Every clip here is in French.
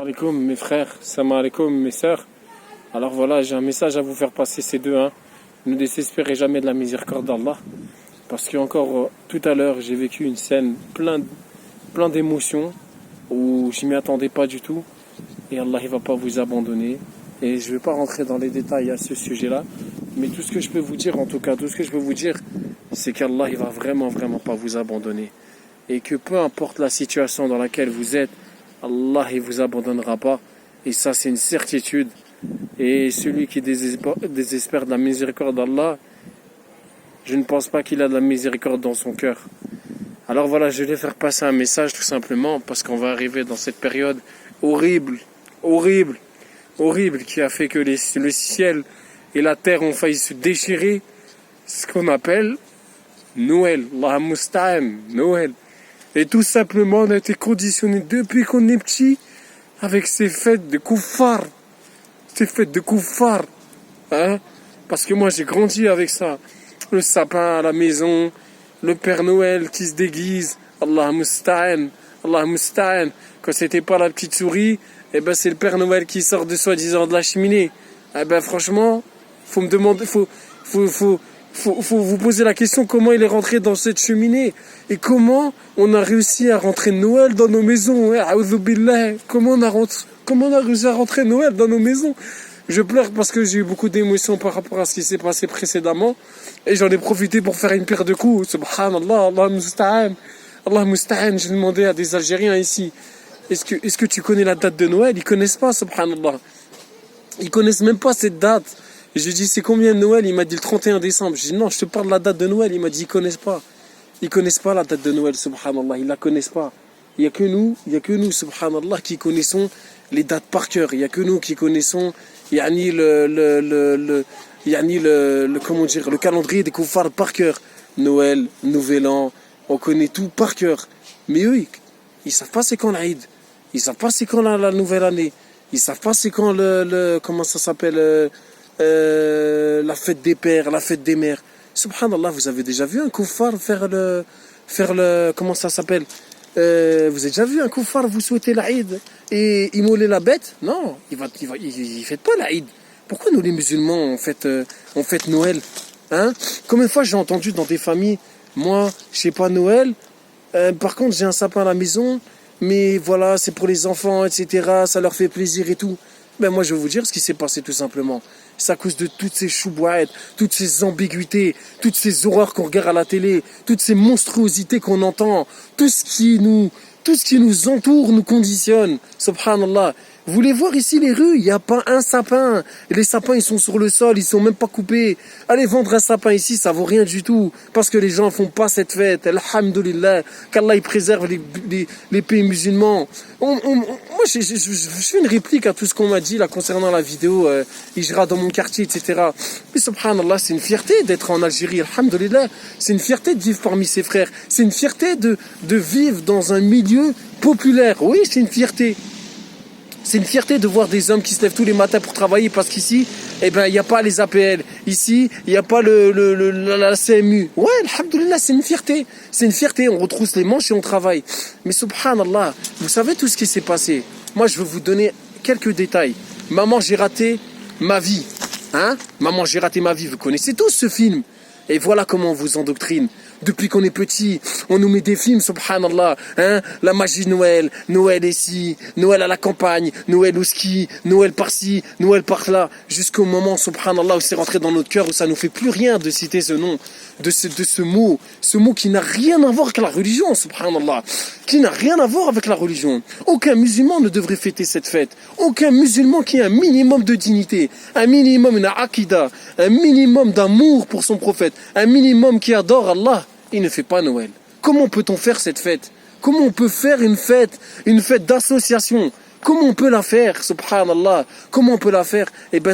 Alaikum mes frères, salam alaikum mes sœurs. Alors voilà, j'ai un message à vous faire passer, ces deux. Ne désespérez jamais de la miséricorde d'Allah. Parce que encore tout à l'heure, j'ai vécu une scène plein d'émotions où je m'y attendais pas du tout. Et Allah il va pas vous abandonner. Et je vais pas rentrer dans les détails à ce sujet-là. Mais tout ce que je peux vous dire, en tout cas, tout ce que je peux vous dire, c'est qu'Allah il va vraiment pas vous abandonner. Et que peu importe la situation dans laquelle vous êtes, Allah il vous abandonnera pas. Et ça c'est une certitude. Et celui qui désespère de la miséricorde d'Allah, je ne pense pas qu'il a de la miséricorde dans son cœur. Alors voilà, je vais faire passer un message tout simplement parce qu'on va arriver dans cette période horrible qui a fait que le ciel et la terre ont failli se déchirer, ce qu'on appelle Noël, Allah Musta'an, Noël. Et tout simplement, on a été conditionné depuis qu'on est petit avec ces fêtes de koufar. Parce que moi j'ai grandi avec ça. Le sapin à la maison, le Père Noël qui se déguise, Allah Musta'an. Quand c'était pas la petite souris, c'est le Père Noël qui sort de soi-disant de la cheminée. Franchement, faut me demander, faut vous poser la question comment il est rentré dans cette cheminée et comment on a réussi à rentrer Noël dans nos maisons. Comment on a réussi à rentrer Noël dans nos maisons. Je pleure parce que j'ai eu beaucoup d'émotions par rapport à ce qui s'est passé précédemment et j'en ai profité pour faire une paire de coups. Subhanallah, Allah Musta'an. J'ai demandé à des Algériens ici, est-ce que tu connais la date de Noël? Ils connaissent pas, subhanallah. Ils connaissent même pas cette date. Et je lui ai dit, c'est combien de Noël? Il m'a dit le 31 décembre. Je dit, non, je te parle de la date de Noël. Il m'a dit, ils connaissent pas. Ils connaissent pas la date de Noël, subhanallah. Ils la connaissent pas. Il y a que nous, subhanallah, qui connaissons les dates par cœur. Il y a que nous qui connaissons, comment dire, le calendrier des koufars par cœur. Noël, Nouvel An, on connaît tout par cœur. Mais eux, ils savent pas c'est quand l'Aïd. Ils savent pas c'est quand la nouvelle année. Ils savent pas c'est quand comment ça s'appelle, la fête des pères, la fête des mères. Subhanallah, vous avez déjà vu un koufar faire le, comment ça s'appelle, vous avez déjà vu un koufar vous souhaiter l'Aïd et immoler la bête? Non, il fête pas l'Aïd. Pourquoi nous les musulmans on fête Noël? Combien de fois j'ai entendu dans des familles, moi je sais pas Noël, par contre j'ai un sapin à la maison, mais voilà c'est pour les enfants etc, ça leur fait plaisir et tout. Moi je vais vous dire ce qui s'est passé tout simplement. C'est à cause de toutes ces choubouettes, toutes ces ambiguïtés, toutes ces horreurs qu'on regarde à la télé, toutes ces monstruosités qu'on entend, tout ce qui nous entoure nous conditionne. Subhanallah. Vous voulez voir ici les rues, il n'y a pas un sapin. Les sapins, ils sont sur le sol, ils sont même pas coupés. Allez vendre un sapin ici, ça vaut rien du tout. Parce que les gens font pas cette fête. Alhamdulillah. Qu'Allah, il préserve les pays musulmans. Moi, je fais une réplique à tout ce qu'on m'a dit là concernant la vidéo Hijra dans mon quartier, etc. Mais subhanallah, c'est une fierté d'être en Algérie. Alhamdulillah. C'est une fierté de vivre parmi ses frères. C'est une fierté de vivre dans un milieu populaire. Oui, c'est une fierté. C'est une fierté de voir des hommes qui se lèvent tous les matins pour travailler parce qu'ici, il n'y a pas les APL. Ici, il n'y a pas la CMU. Ouais, alhamdoulilah, c'est une fierté. C'est une fierté. On retrousse les manches et on travaille. Mais subhanallah, vous savez tout ce qui s'est passé. Moi, je veux vous donner quelques détails. Maman, j'ai raté ma vie. Maman, j'ai raté ma vie. Vous connaissez tous ce film. Et voilà comment on vous endoctrine. Depuis qu'on est petit, on nous met des films, subhanallah, la magie de Noël, Noël ici, Noël à la campagne, Noël au ski, Noël par-ci, Noël par-là, jusqu'au moment, subhanallah, où c'est rentré dans notre cœur, où ça nous fait plus rien de citer ce nom, de ce mot qui n'a rien à voir avec la religion, subhanallah, qui n'a rien à voir avec la religion. Aucun musulman ne devrait fêter cette fête. Aucun musulman qui a un minimum de dignité, un minimum d'aqidah, un minimum d'amour pour son prophète, un minimum qui adore Allah, il ne fait pas Noël. Comment peut-on faire cette fête? Comment on peut faire une fête d'association? Comment on peut la faire, subhanallah? Comment on peut la faire?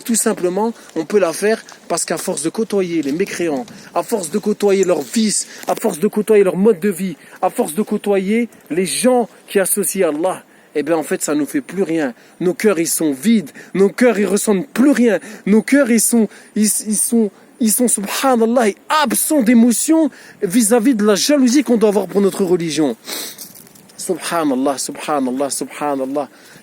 Tout simplement, on peut la faire parce qu'à force de côtoyer les mécréants, à force de côtoyer leurs vices, à force de côtoyer leur mode de vie, à force de côtoyer les gens qui associent Allah, en fait, ça nous fait plus rien. Nos cœurs, ils sont vides. Nos cœurs, ils ressentent plus rien. Nos cœurs, ils sont, subhanallah, absents d'émotion vis-à-vis de la jalousie qu'on doit avoir pour notre religion. Subhanallah.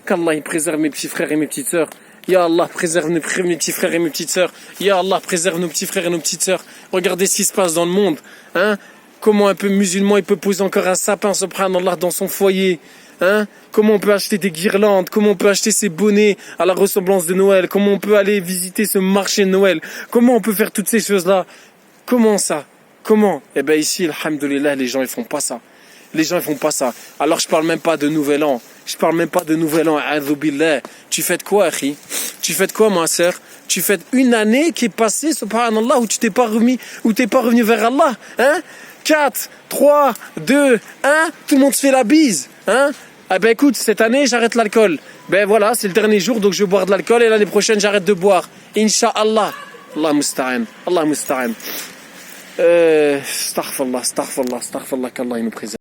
Qu'Allah il préserve mes petits frères et mes petites sœurs. Ya Allah, préserve mes petits frères et mes petites sœurs. Ya Allah, préserve nos petits frères et nos petites sœurs. Regardez ce qui se passe dans le monde. Hein? Comment un peu musulman il peut poser encore un sapin, subhanallah, dans son foyer. Hein? Comment on peut acheter des guirlandes, comment on peut acheter ses bonnets à la ressemblance de Noël, comment on peut aller visiter ce marché de Noël, comment on peut faire toutes ces choses-là. Comment ça? Comment? Eh ben ici, alhamdoulilah, les gens ils font pas ça. Les gens ils font pas ça. Alors je parle même pas de nouvel an. Je parle même pas de nouvel an. A'udhu billah. Tu fais de quoi, akhi? Tu fais de quoi, ma sœur? Tu fais une année qui est passée, subhanallah, où tu t'es pas remis, où t'es pas revenu vers Allah. Hein? 4, 3, 2, 1, tout le monde se fait la bise. Hein? Ah ben écoute, cette année j'arrête l'alcool. Ben voilà, c'est le dernier jour, donc je vais boire de l'alcool et l'année prochaine j'arrête de boire. Inch'Allah. Allah musta'an. Allah musta'an. Astaghfirullah, qu'Allah il nous préserve.